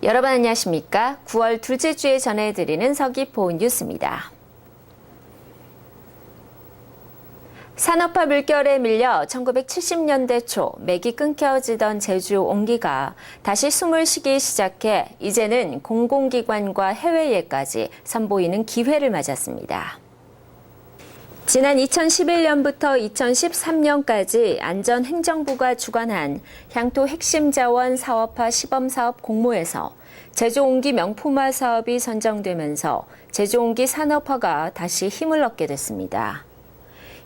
여러분 안녕하십니까? 9월 둘째 주에 전해드리는 서귀포 뉴스입니다. 산업화 물결에 밀려 1970년대 초 맥이 끊겨지던 제주 옹기가 다시 숨을 쉬기 시작해 이제는 공공기관과 해외예까지 선보이는 기회를 맞았습니다. 지난 2011년부터 2013년까지 안전행정부가 주관한 향토 핵심 자원 사업화 시범사업 공모에서 제주옹기 명품화 사업이 선정되면서 제주옹기 산업화가 다시 힘을 얻게 됐습니다.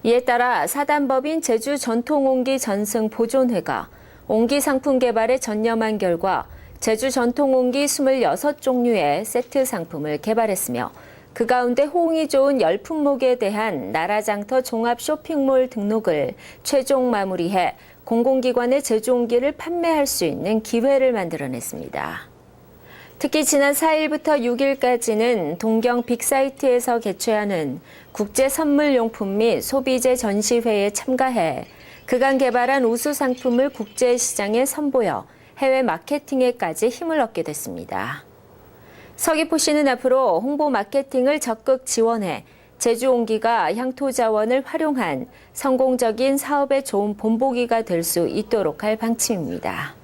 이에 따라 사단법인 제주전통옹기 전승보존회가 옹기 상품 개발에 전념한 결과 제주전통옹기 26종류의 세트 상품을 개발했으며 그 가운데 호응이 좋은 10품목에 대한 나라장터 종합 쇼핑몰 등록을 최종 마무리해 공공기관의 제주옹기를 판매할 수 있는 기회를 만들어냈습니다. 특히 지난 4일부터 6일까지는 동경 빅사이트에서 개최하는 국제선물용품 및 소비재 전시회에 참가해 그간 개발한 우수 상품을 국제시장에 선보여 해외 마케팅에까지 힘을 얻게 됐습니다. 서귀포시는 앞으로 홍보 마케팅을 적극 지원해 제주옹기가 향토 자원을 활용한 성공적인 사업의 좋은 본보기가 될 수 있도록 할 방침입니다.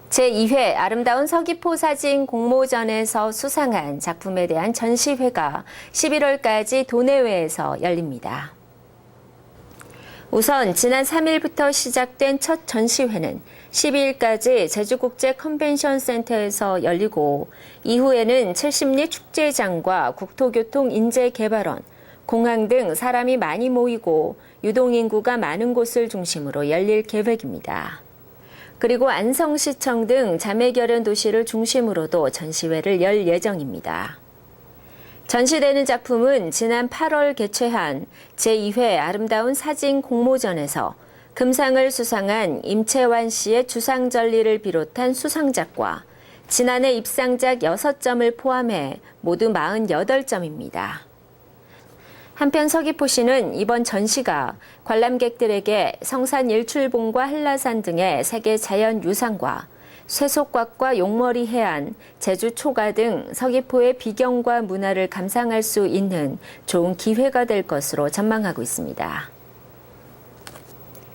제2회 아름다운 서귀포 사진 공모전에서 수상한 작품에 대한 전시회가 11월까지 도내외에서 열립니다. 우선 지난 3일부터 시작된 첫 전시회는 12일까지 제주국제 컨벤션 센터에서 열리고 이후에는 70리 축제장과 국토교통 인재개발원, 공항 등 사람이 많이 모이고 유동인구가 많은 곳을 중심으로 열릴 계획입니다. 그리고 안성시청 등 자매결연 도시를 중심으로도 전시회를 열 예정입니다. 전시되는 작품은 지난 8월 개최한 제2회 아름다운 사진 공모전에서 금상을 수상한 임채완 씨의 주상절리를 비롯한 수상작과 지난해 입상작 6점을 포함해 모두 48점입니다. 한편 서귀포시는 이번 전시가 관람객들에게 성산 일출봉과 한라산 등의 세계 자연유산과 쇠속곽과 용머리 해안, 제주 초가 등 서귀포의 비경과 문화를 감상할 수 있는 좋은 기회가 될 것으로 전망하고 있습니다.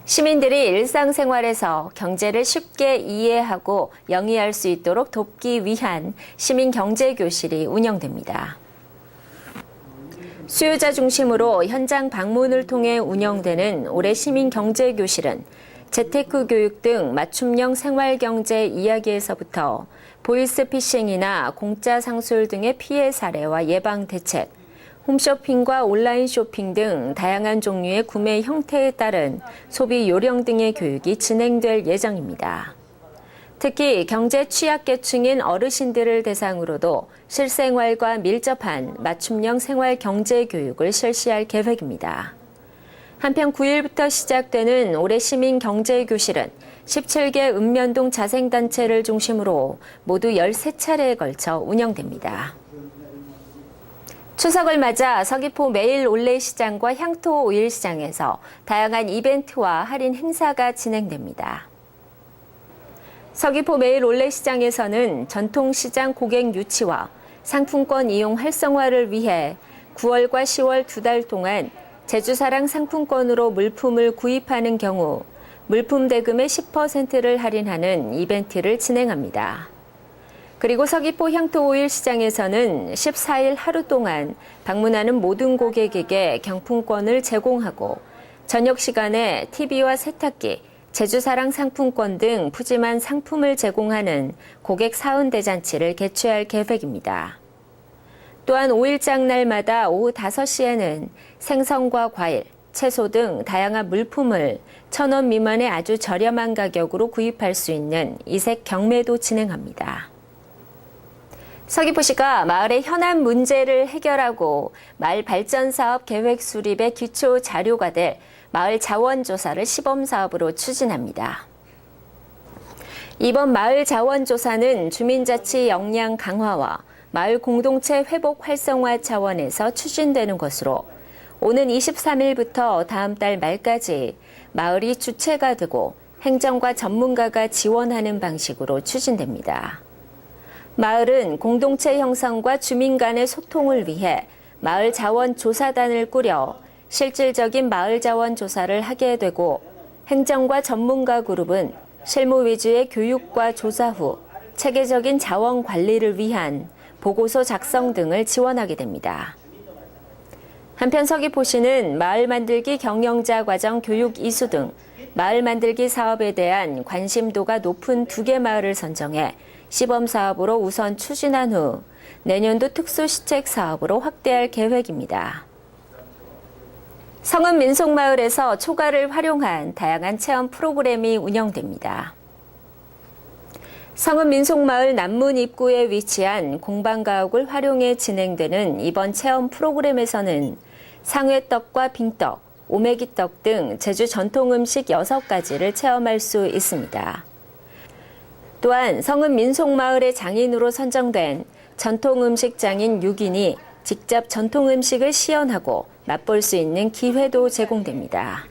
시민들이 일상생활에서 경제를 쉽게 이해하고 영위할 수 있도록 돕기 위한 시민경제교실이 운영됩니다. 수요자 중심으로 현장 방문을 통해 운영되는 올해 시민경제교실은 재테크 교육 등 맞춤형 생활경제 이야기에서부터 보이스피싱이나 공짜 상술 등의 피해 사례와 예방 대책, 홈쇼핑과 온라인 쇼핑 등 다양한 종류의 구매 형태에 따른 소비 요령 등의 교육이 진행될 예정입니다. 특히 경제 취약계층인 어르신들을 대상으로도 실생활과 밀접한 맞춤형 생활 경제 교육을 실시할 계획입니다. 한편 9일부터 시작되는 올해 시민경제교실은 17개 읍면동 자생단체를 중심으로 모두 13차례에 걸쳐 운영됩니다. 추석을 맞아 서귀포 매일 올레시장과 향토 오일시장에서 다양한 이벤트와 할인 행사가 진행됩니다. 서귀포 매일 올레시장에서는 전통시장 고객 유치와 상품권 이용 활성화를 위해 9월과 10월 2달 동안 제주사랑 상품권으로 물품을 구입하는 경우 물품 대금의 10%를 할인하는 이벤트를 진행합니다. 그리고 서귀포 향토오일 시장에서는 14일 하루 동안 방문하는 모든 고객에게 경품권을 제공하고 저녁 시간에 TV와 세탁기, 제주사랑 상품권 등 푸짐한 상품을 제공하는 고객 사은대잔치를 개최할 계획입니다. 또한 5일장 날마다 오후 5시에는 생선과 과일, 채소 등 다양한 물품을 1,000원 미만의 아주 저렴한 가격으로 구입할 수 있는 이색 경매도 진행합니다. 서귀포시가 마을의 현안 문제를 해결하고 마을 발전 사업 계획 수립의 기초 자료가 될 마을 자원조사를 시범사업으로 추진합니다. 이번 마을 자원조사는 주민자치 역량 강화와 마을 공동체 회복 활성화 차원에서 추진되는 것으로 오는 23일부터 다음 달 말까지 마을이 주체가 되고 행정과 전문가가 지원하는 방식으로 추진됩니다. 마을은 공동체 형성과 주민 간의 소통을 위해 마을 자원 조사단을 꾸려 실질적인 마을 자원 조사를 하게 되고 행정과 전문가 그룹은 실무 위주의 교육과 조사 후 체계적인 자원 관리를 위한 보고서 작성 등을 지원하게 됩니다. 한편 서귀포시는 마을 만들기 경영자 과정 교육 이수 등 마을 만들기 사업에 대한 관심도가 높은 2개 마을을 선정해 시범 사업으로 우선 추진한 후 내년도 특수시책 사업으로 확대할 계획입니다. 성읍 민속마을에서 초가를 활용한 다양한 체험 프로그램이 운영됩니다. 성읍 민속마을 남문 입구에 위치한 공방가옥을 활용해 진행되는 이번 체험 프로그램에서는 상회떡과 빙떡, 오메기떡 등 제주 전통 음식 6가지를 체험할 수 있습니다. 또한 성읍 민속마을의 장인으로 선정된 전통 음식 장인 6인이 직접 전통 음식을 시연하고 맛볼 수 있는 기회도 제공됩니다.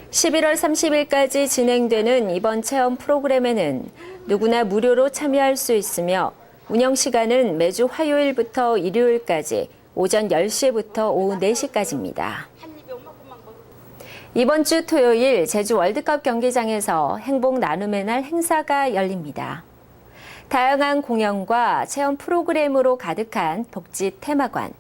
11월 30일까지 진행되는 이번 체험 프로그램에는 누구나 무료로 참여할 수 있으며 운영 시간은 매주 화요일부터 일요일까지 오전 10시부터 오후 4시까지입니다. 이번 주 토요일 제주 월드컵 경기장에서 행복 나눔의 날 행사가 열립니다. 다양한 공연과 체험 프로그램으로 가득한 복지 테마관,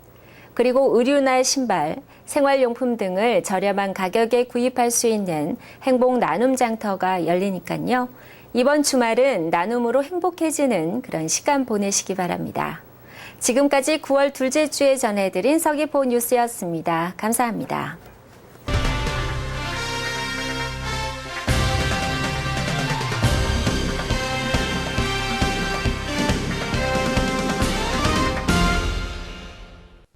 그리고 의류나 신발, 생활용품 등을 저렴한 가격에 구입할 수 있는 행복 나눔 장터가 열리니까요. 이번 주말은 나눔으로 행복해지는 그런 시간 보내시기 바랍니다. 지금까지 9월 둘째 주에 전해드린 서귀포 뉴스였습니다. 감사합니다.